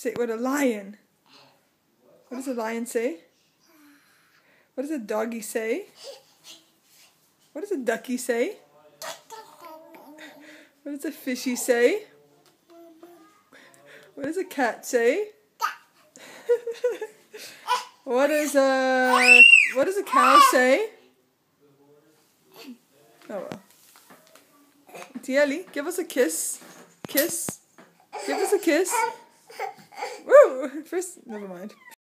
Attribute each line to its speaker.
Speaker 1: Say what a lion. What does a lion say? What does a doggy say? What does a ducky say? What does a fishy say? What does a cat say? What does a cow say? Oh well. Itiel, give us a kiss. Kiss. Give us a kiss. Woo! First, never mind.